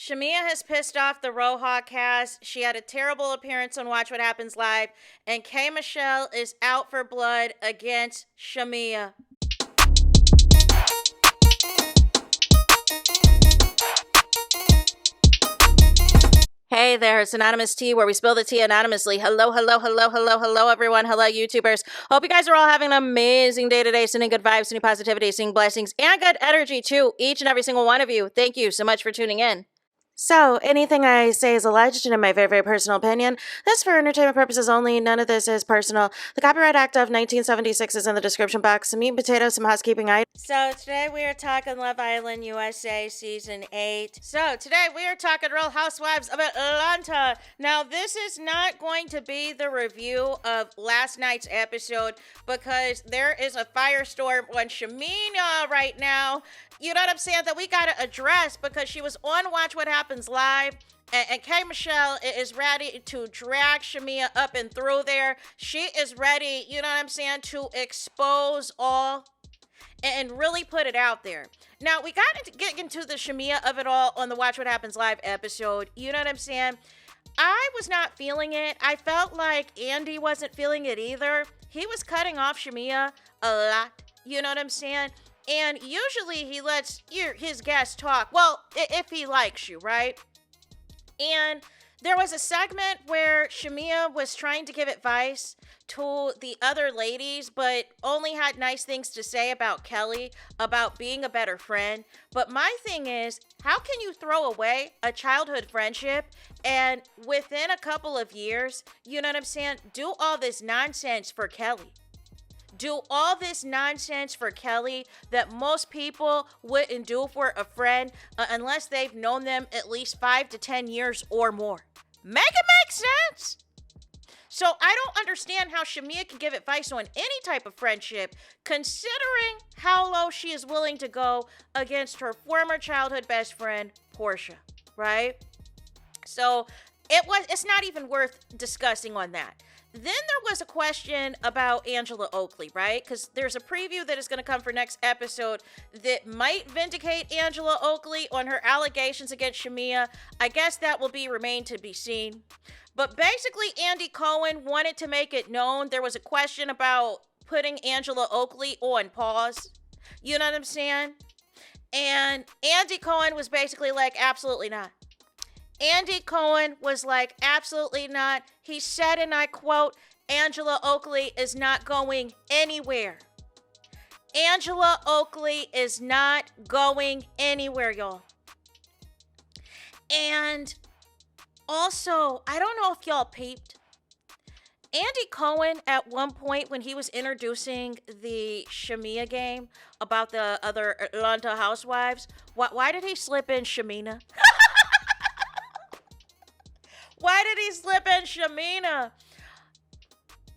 Shamea has pissed off the RHOA cast. She had a terrible appearance on Watch What Happens Live, and K.MICHELLE is out for blood against Shamea. Hey there, it's Anonymous Tea, where we spill the tea anonymously. Hello, everyone. Hello, YouTubers. Hope you guys are all having an amazing day today, sending good vibes, sending positivity, sending blessings, and good energy to each and every single one of you. Thank you so much for tuning in. So, anything I say is alleged and in my very, very personal opinion. This is for entertainment purposes only. None of this is personal. The Copyright Act of 1976 is in the description box. Some meat and potatoes, some housekeeping items. So, today we are talking Love Island USA Season 8. So, today we are talking Real Housewives of Atlanta. Now, this is not going to be the review of last night's episode because there is a firestorm on Shamea right now. You know what I'm saying? That we got to address because she was on Watch What Happens Live. And K.MICHELLE is ready to drag Shamea up and through there. She is ready, you know what I'm saying, to expose all and really put it out there. Now, we got to get into the Shamea of it all on the Watch What Happens Live episode. You know what I'm saying? I was not feeling it. I felt like Andy wasn't feeling it either. He was cutting off Shamea a lot. You know what I'm saying? And usually he lets his guests talk. Well, if he likes you, right? And there was a segment where Shamea was trying to give advice to the other ladies, but only had nice things to say about Kelly, about being a better friend. But my thing is, how can you throw away a childhood friendship and within a couple of years, you know what I'm saying, do all this nonsense for Kelly? Do all this nonsense for Kelly that most people wouldn't do for a friend unless they've known them at least 5 to 10 years or more. Make it make sense? So I don't understand how Shamea can give advice on any type of friendship, considering how low she is willing to go against her former childhood best friend, Portia, right? So it's not even worth discussing on that. Then there was a question about Angela Oakley, right? Because there's a preview that is going to come for next episode that might vindicate Angela Oakley on her allegations against Shamea. I guess that will remain to be seen. But basically, Andy Cohen wanted to make it known there was a question about putting Angela Oakley on pause. You know what I'm saying? And Andy Cohen was basically like, absolutely not. Andy Cohen was like, absolutely not. He said, and I quote, Angela Oakley is not going anywhere. Angela Oakley is not going anywhere, y'all. And also, I don't know if y'all peeped. Andy Cohen, at one point when he was introducing the Shamea game about the other Atlanta housewives, why did he slip in Shamea? Why did he slip in Shamea?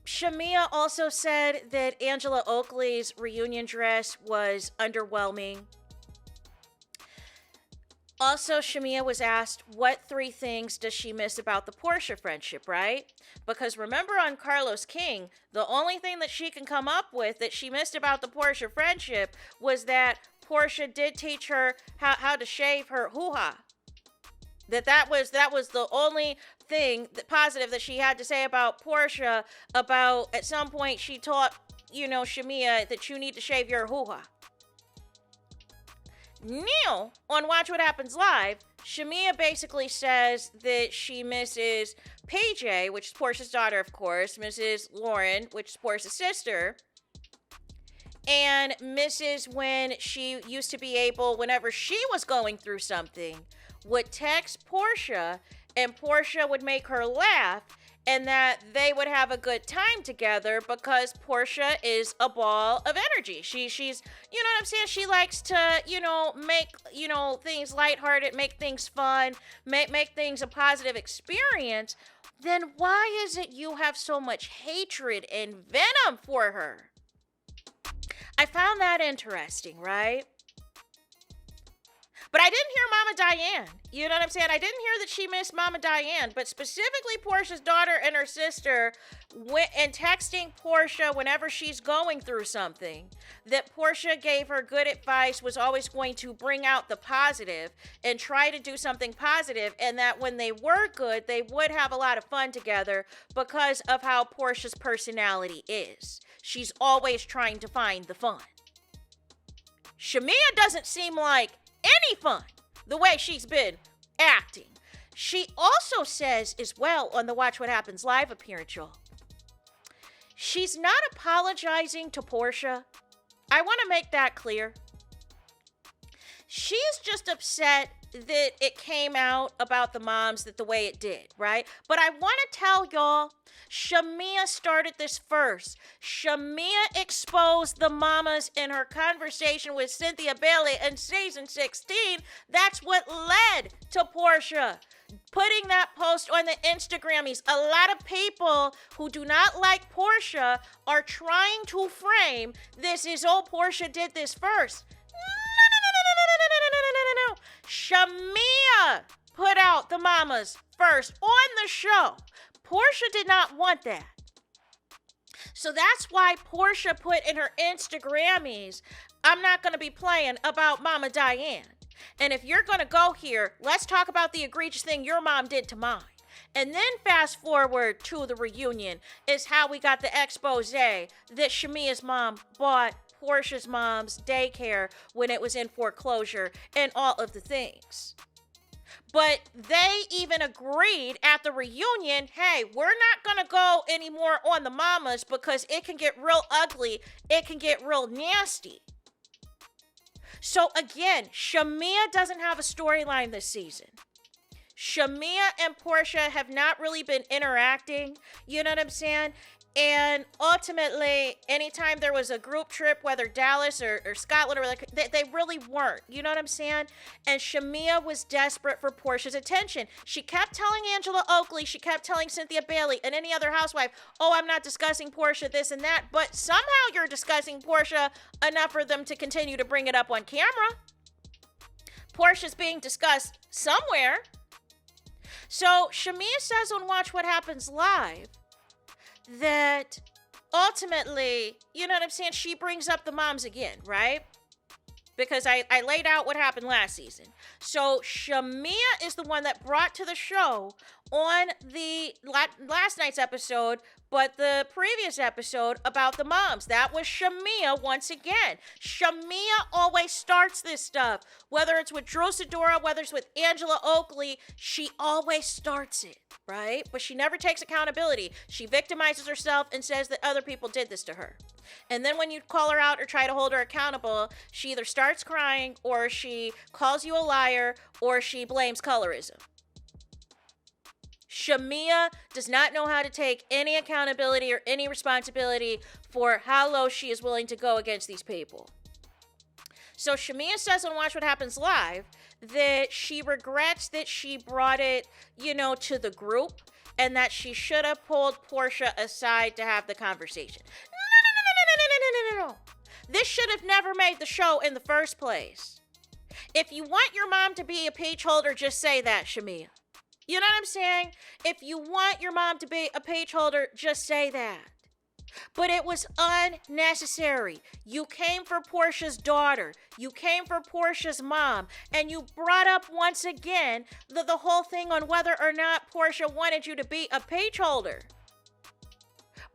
Shamea also said that Angela Oakley's reunion dress was underwhelming. Also, Shamea was asked, what 3 things does she miss about the Portia friendship, right? Because remember on Carlos King, the only thing that she can come up with that she missed about the Portia friendship was that Portia did teach her how to shave her hoo-ha. That was the only thing positive that she had to say about Portia, about at some point she taught, Shamea that you need to shave your hoo-ha. Now, on Watch What Happens Live, Shamea basically says that she misses PJ, which is Portia's daughter, of course, Mrs. Lauren, which is Portia's sister, and misses when she used to be able, whenever she was going through something, would text Portia, and Portia would make her laugh, and that they would have a good time together because Portia is a ball of energy. She's, you know what I'm saying? She likes to, make, things lighthearted, make things fun, make things a positive experience. Then why is it you have so much hatred and venom for her? I found that interesting, right? But I didn't hear Mama Diane. You know what I'm saying? I didn't hear that she missed Mama Diane, but specifically Portia's daughter and her sister went and texting Portia whenever she's going through something, that Portia gave her good advice, was always going to bring out the positive and try to do something positive, and that when they were good, they would have a lot of fun together because of how Portia's personality is. She's always trying to find the fun. Shamea doesn't seem like any fun the way she's been acting. She also says as well on the Watch What Happens Live appearance, y'all, she's not apologizing to Portia. I want to make that clear. She's just upset that it came out about the moms that the way it did, right? But I want to tell y'all, Shamea started this first. Shamea exposed the mamas in her conversation with Cynthia Bailey in season 16. That's what led to Portia putting that post on the Instagrammies. A lot of people who do not like Portia are trying to frame this as, oh, Portia did this first. No. Shamea put out the mamas first on the show. Portia did not want that. So that's why Portia put in her Instagrammies, I'm not going to be playing about Mama Diane. And if you're going to go here, let's talk about the egregious thing your mom did to mine. And then fast forward to the reunion is how we got the expose that Shamea's mom bought Portia's mom's daycare when it was in foreclosure and all of the things. But they even agreed at the reunion, hey, we're not going to go anymore on the mamas because it can get real ugly. It can get real nasty. So again, Shamea doesn't have a storyline this season. Shamea and Portia have not really been interacting. You know what I'm saying? And ultimately, anytime there was a group trip, whether Dallas or Scotland, or like, they really weren't. You know what I'm saying? And Shamea was desperate for Portia's attention. She kept telling Angela Oakley, she kept telling Cynthia Bailey and any other housewife, oh, I'm not discussing Portia, this and that. But somehow you're discussing Portia enough for them to continue to bring it up on camera. Portia's being discussed somewhere. So Shamea says on Watch What Happens Live that ultimately, you know what I'm saying, she brings up the moms again, right? Because I laid out what happened last season. So Shamea is the one that brought to the show on the last night's episode, but the previous episode about the moms. That was Shamea once again. Shamea always starts this stuff. Whether it's with Drew Sidora, whether it's with Angela Oakley, she always starts it, right? But she never takes accountability. She victimizes herself and says that other people did this to her. And then when you call her out or try to hold her accountable, she either starts crying or she calls you a liar or she blames colorism. Shamea does not know how to take any accountability or any responsibility for how low she is willing to go against these people. So Shamea says on Watch What Happens Live that she regrets that she brought it, to the group and that she should have pulled Portia aside to have the conversation. No. This should have never made the show in the first place. If you want your mom to be a page holder, just say that, Shamea. You know what I'm saying? If you want your mom to be a page holder, just say that. But it was unnecessary. You came for Portia's daughter. You came for Portia's mom. And you brought up once again the whole thing on whether or not Portia wanted you to be a page holder.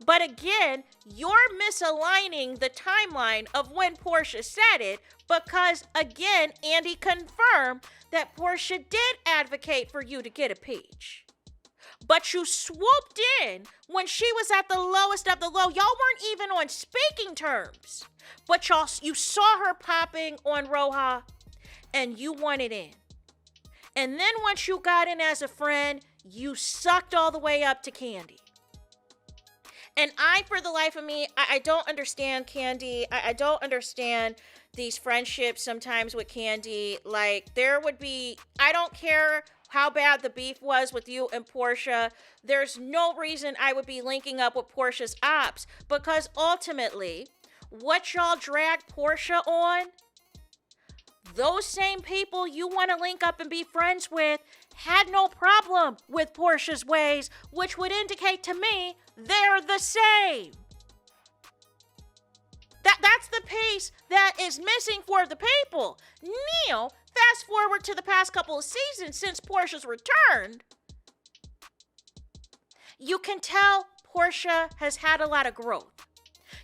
But again, you're misaligning the timeline of when Portia said it because, again, Andy confirmed that Portia did advocate for you to get a peach. But you swooped in when she was at the lowest of the low. Y'all weren't even on speaking terms. But you saw her popping on RHOA and you wanted in. And then once you got in as a friend, you sucked all the way up to Kandi. And for the life of me, I don't understand Kandi. I don't understand these friendships sometimes with Kandi. Like, I don't care how bad the beef was with you and Portia. There's no reason I would be linking up with Portia's ops because ultimately, what y'all dragged Portia on, those same people you want to link up and be friends with had no problem with Porsha's ways, which would indicate to me they're the same. That's the piece that is missing for the people. Neil, fast forward to the past couple of seasons since Porsha's returned. You can tell Porsha has had a lot of growth.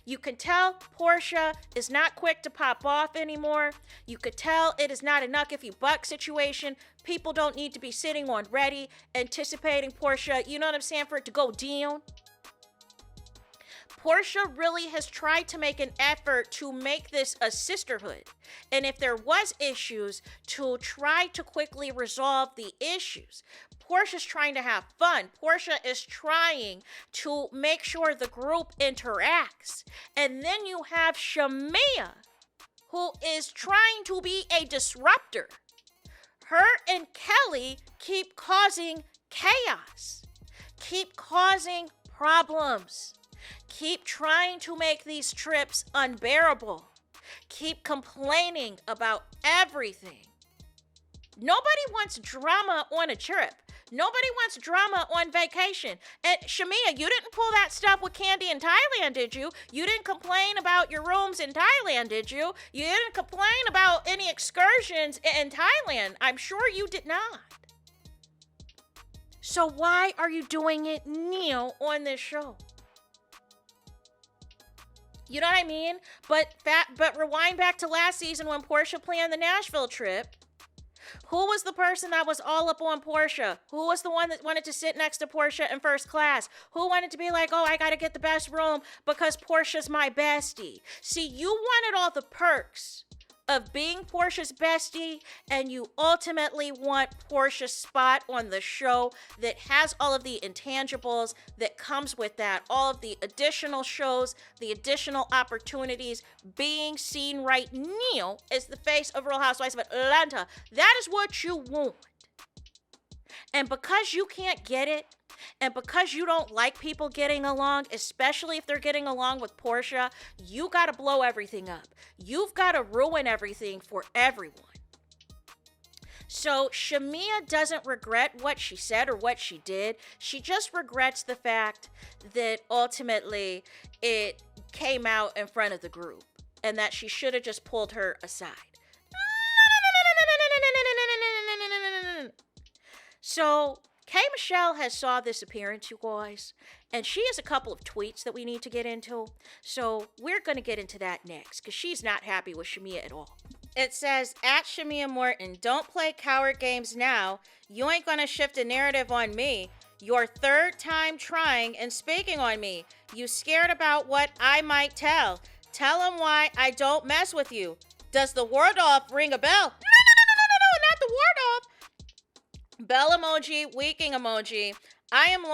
You can tell Porsha is not quick to pop off anymore. You could tell it is not a knuck if you buck situation. People don't need to be sitting on ready, anticipating Porsha, you know what I'm saying, for it to go down. Porsha really has tried to make an effort to make this a sisterhood. And if there was issues, to try to quickly resolve the issues. Porsha's trying to have fun. Porsha is trying to make sure the group interacts. And then you have Shamea, who is trying to be a disruptor. Her and Kelly keep causing chaos, keep causing problems, keep trying to make these trips unbearable, keep complaining about everything. Nobody wants drama on a trip. Nobody wants drama on vacation. And Shamea, you didn't pull that stuff with Candy in Thailand, did you? You didn't complain about your rooms in Thailand, did you? You didn't complain about any excursions in Thailand. I'm sure you did not. So why are you doing it, Neil, on this show? You know what I mean? But rewind back to last season when Porsha planned the Nashville trip. Who was the person that was all up on Porsha? Who was the one that wanted to sit next to Porsha in first class? Who wanted to be like, oh, I got to get the best room because Porsha's my bestie? See, you wanted all the perks of being Porsha's bestie, and you ultimately want Porsha's spot on the show that has all of the intangibles that comes with that, all of the additional shows, the additional opportunities, being seen right now as the face of Real Housewives of Atlanta. That is what you want. And because you can't get it, and because you don't like people getting along, especially if they're getting along with Porsha, you got to blow everything up. You've got to ruin everything for everyone. So Shamea doesn't regret what she said or what she did. She just regrets the fact that ultimately it came out in front of the group and that she should have just pulled her aside. So K.MICHELLE has saw this appearance, you guys, and she has a couple of tweets that we need to get into. So we're going to get into that next because she's not happy with Shamea at all. It says, at Shamea Morton, don't play coward games now. You ain't going to shift a narrative on me. Your third time trying and speaking on me. You scared about what I might tell. Tell them why I don't mess with you. Does the ward off ring a bell? No, not the ward off. Bell emoji, winking emoji. I am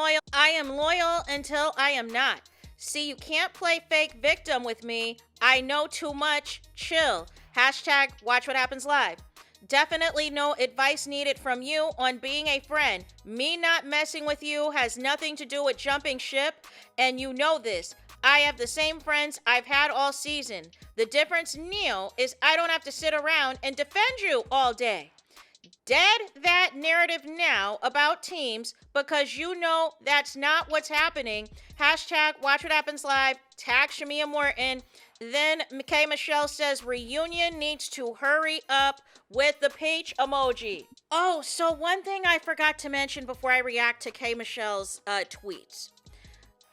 loyal until I am not. See, you can't play fake victim with me. I know too much. Chill. Hashtag watch what happens live. Definitely no advice needed from you on being a friend. Me not messing with you has nothing to do with jumping ship, and you know this. I have the same friends I've had all season. The difference, Neil, is I don't have to sit around and defend you all day. Dead that narrative now about teams because you know that's not what's happening. Hashtag watch what happens live. Tag Shamea Morton. Then K.MICHELLE says reunion needs to hurry up with the peach emoji. Oh, so one thing I forgot to mention before I react to K.MICHELLE's tweets.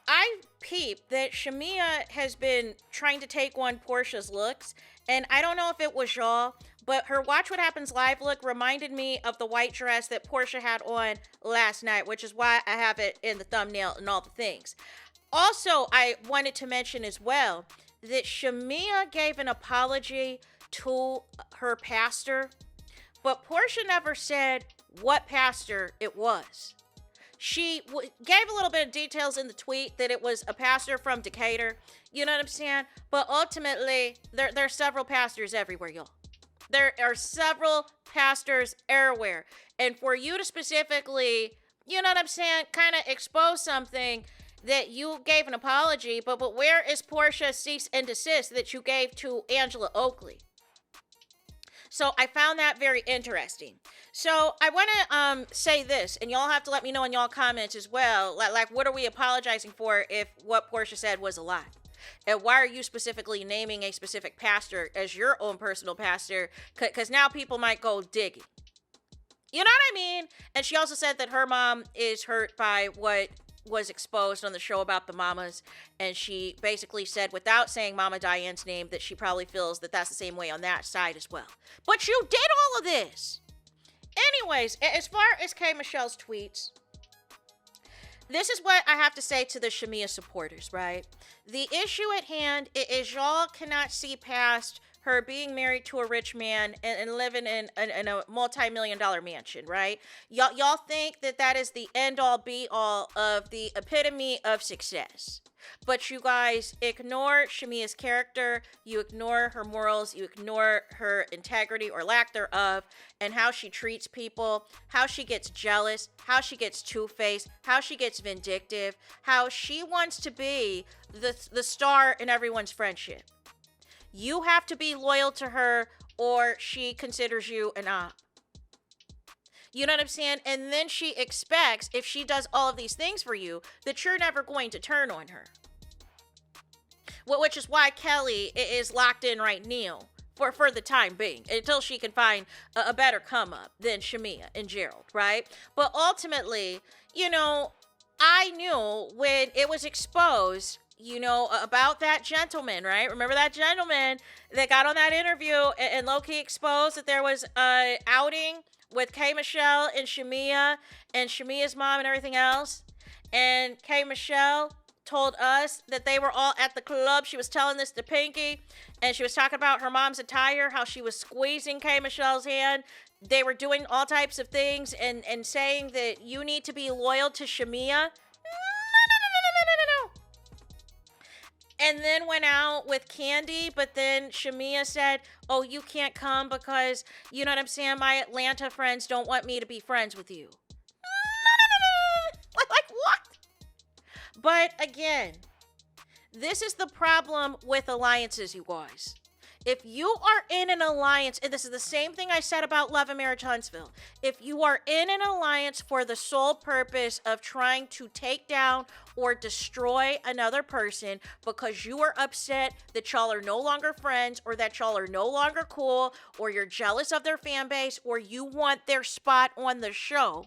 I peeped that Shamea has been trying to take on Porsha's looks, and I don't know if it was y'all, but her Watch What Happens Live look reminded me of the white dress that Porsha had on last night, which is why I have it in the thumbnail and all the things. Also, I wanted to mention as well that Shamea gave an apology to her pastor, but Porsha never said what pastor it was. She gave a little bit of details in the tweet that it was a pastor from Decatur. You know what I'm saying? But ultimately, there are several pastors everywhere, y'all. There are several pastors everywhere. And for you to specifically, you know what I'm saying, kind of expose something that you gave an apology, but where is Porsha's cease and desist that you gave to Angela Oakley? So I found that very interesting. So I want to say this, and y'all have to let me know in y'all comments as well. Like, what are we apologizing for if what Portia said was a lie? And why are you specifically naming a specific pastor as your own personal pastor? Because now people might go digging. You know what I mean? And she also said that her mom is hurt by what was exposed on the show about the mamas, and she basically said, without saying Mama Diane's name, that she probably feels that that's the same way on that side as well. But you did all of this. Anyways, as far as K.MICHELLE's tweets, this is what I have to say to the Shamea supporters, right? The issue at hand is y'all cannot see past her being married to a rich man and living in a multi-million-dollar mansion, right? Y'all think that is the end-all, be-all of the epitome of success. But you guys ignore Shamea's character, you ignore her morals, you ignore her integrity or lack thereof, and how she treats people, how she gets jealous, how she gets two-faced, how she gets vindictive, how she wants to be the star in everyone's friendship. You have to be loyal to her or she considers you an op. You know what I'm saying? And then she expects, if she does all of these things for you, that you're never going to turn on her. Which is why Kelly is locked in right now for the time being, until she can find a better come up than Shamea and Gerald, right? But ultimately, you know, I knew when it was exposed, you know, about that gentleman, right? Remember that gentleman that got on that interview and low-key exposed that there was a outing with K.MICHELLE and Shamea's mom and everything else? And K.MICHELLE told us that they were all at the club. She was telling this to Pinky, and she was talking about her mom's attire, how she was squeezing K.MICHELLE's hand. They were doing all types of things and saying that you need to be loyal to Shamea. No. And then went out with Candy, but then Shamea said, oh, you can't come because, you know what I'm saying, my Atlanta friends don't want me to be friends with you. No. Like, what? But again, this is the problem with alliances, you guys. If you are in an alliance, and this is the same thing I said about Love and Marriage Huntsville, if you are in an alliance for the sole purpose of trying to take down or destroy another person because you are upset that y'all are no longer friends or that y'all are no longer cool or you're jealous of their fan base or you want their spot on the show,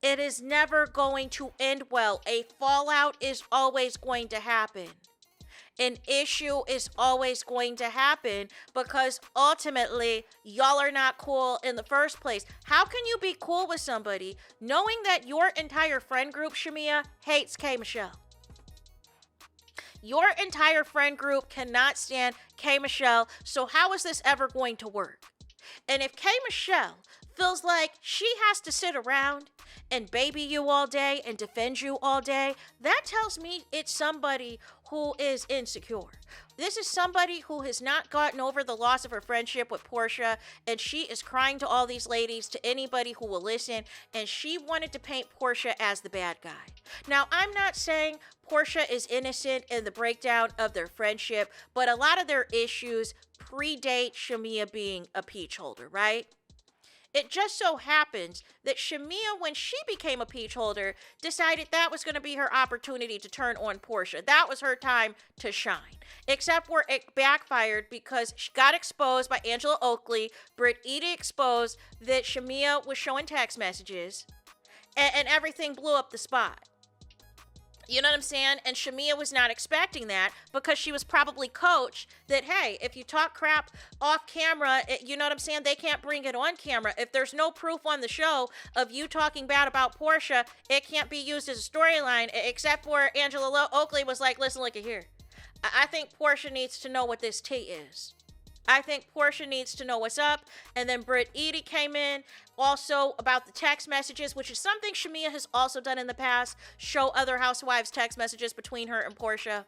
it is never going to end well. A fallout is always going to happen. An issue is always going to happen because ultimately y'all are not cool in the first place. How can you be cool with somebody knowing that your entire friend group, Shamea, hates K.MICHELLE? Your entire friend group cannot stand K.MICHELLE, so how is this ever going to work? And if K.MICHELLE feels like she has to sit around and baby you all day and defend you all day, that tells me it's somebody who is insecure. This is somebody who has not gotten over the loss of her friendship with Portia, and she is crying to all these ladies, to anybody who will listen, and she wanted to paint Portia as the bad guy. Now, I'm not saying Portia is innocent in the breakdown of their friendship, but a lot of their issues predate Shamea being a peach holder, right? It just so happens that Shamea, when she became a peach holder, decided that was going to be her opportunity to turn on Portia. That was her time to shine. Except where it backfired because she got exposed by Angela Oakley. Britt Edie exposed that Shamea was showing text messages. And everything blew up the spot. You know what I'm saying? And Shamea was not expecting that because she was probably coached that, hey, if you talk crap off camera, you know what I'm saying? They can't bring it on camera. If there's no proof on the show of you talking bad about Portia, it can't be used as a storyline, except for Angela Oakley was like, listen, look at here. I think Portia needs to know what this tea is. I think Portia needs to know what's up. And then Britt Edie came in also about the text messages, which is something Shamea has also done in the past, show other housewives text messages between her and Portia.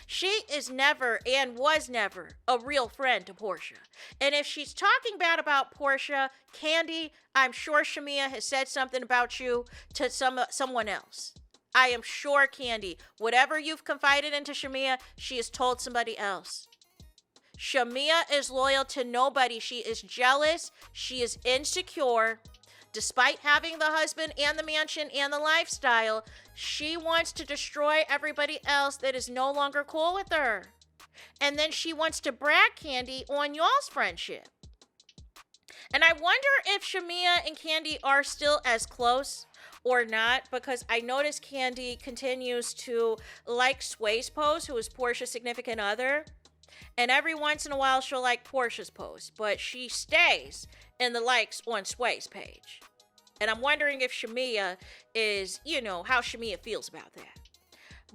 She is never and was never a real friend to Portia. And if she's talking bad about Portia, Candy, I'm sure Shamea has said something about you to someone else. I am sure, Candy, whatever you've confided into Shamea, she has told somebody else. Shamea is loyal to nobody. She is jealous. She is insecure. Despite having the husband and the mansion and the lifestyle, she wants to destroy everybody else that is no longer cool with her. And then she wants to brag, Candy, on y'all's friendship. And I wonder if Shamea and Candy are still as close or not, because I notice Candy continues to like Sway's post, who is Portia's significant other. And every once in a while, she'll like Portia's post, but she stays in the likes on Sway's page. And I'm wondering if Shamea is, how Shamea feels about that.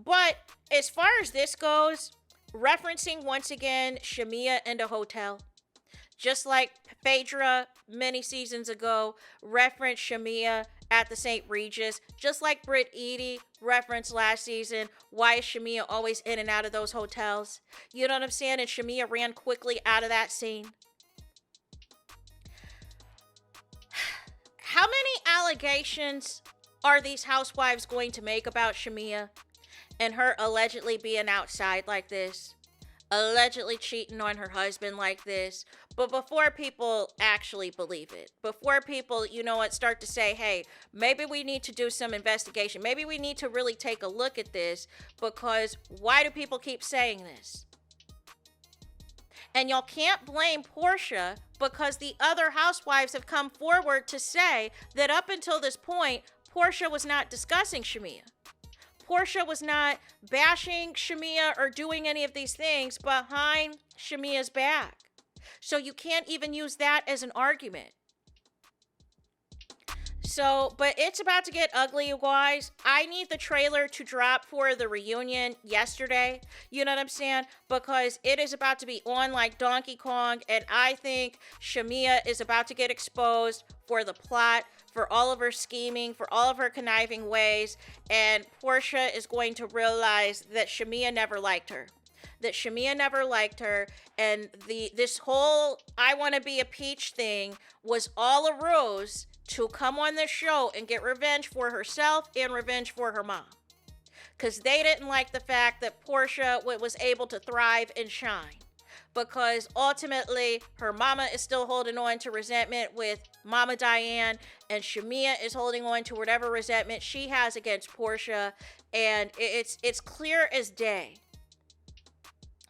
But as far as this goes, referencing once again Shamea in the hotel, just like Phaedra many seasons ago referenced Shamea at the St. Regis, just like Britt Edie referenced last season, why is Shamea always in and out of those hotels? You know what I'm saying? And Shamea ran quickly out of that scene. How many allegations are these housewives going to make about Shamea and her allegedly being outside like this? Allegedly cheating on her husband like this? But before people actually believe it, before people, start to say, hey, maybe we need to do some investigation. Maybe we need to really take a look at this, because why do people keep saying this? And y'all can't blame Portia, because the other housewives have come forward to say that up until this point, Portia was not discussing Shamea. Portia was not bashing Shamea or doing any of these things behind Shamea's back. So you can't even use that as an argument. So, but it's about to get ugly, you guys. I need the trailer to drop for the reunion yesterday. You know what I'm saying? Because it is about to be on like Donkey Kong. And I think Shamea is about to get exposed for the plot, for all of her scheming, for all of her conniving ways. And Portia is going to realize that Shamea never liked her. That Shamea never liked her. And this whole I want to be a peach thing was all a ruse to come on this show and get revenge for herself and revenge for her mom. Because they didn't like the fact that Portia was able to thrive and shine. Because ultimately, her mama is still holding on to resentment with Mama Diane, and Shamea is holding on to whatever resentment she has against Portia. And it's clear as day.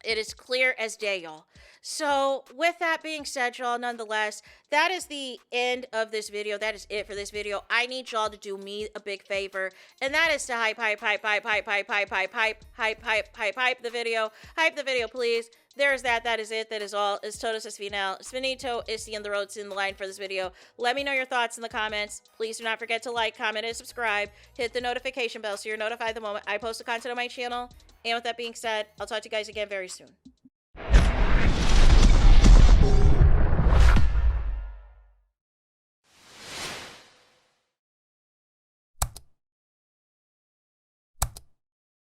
It is clear as day, y'all. So with that being said, y'all, nonetheless, that is the end of this video. That is it for this video. I need y'all to do me a big favor, and that is to hype the video. Hype the video, please. There's that. That is it. That is all. It's todos es final. Es finito. It's the end. The road's in the line for this video. Let me know your thoughts in the comments. Please do not forget to like, comment, and subscribe. Hit the notification bell so you're notified the moment I post the content on my channel. And with that being said, I'll talk to you guys again very soon.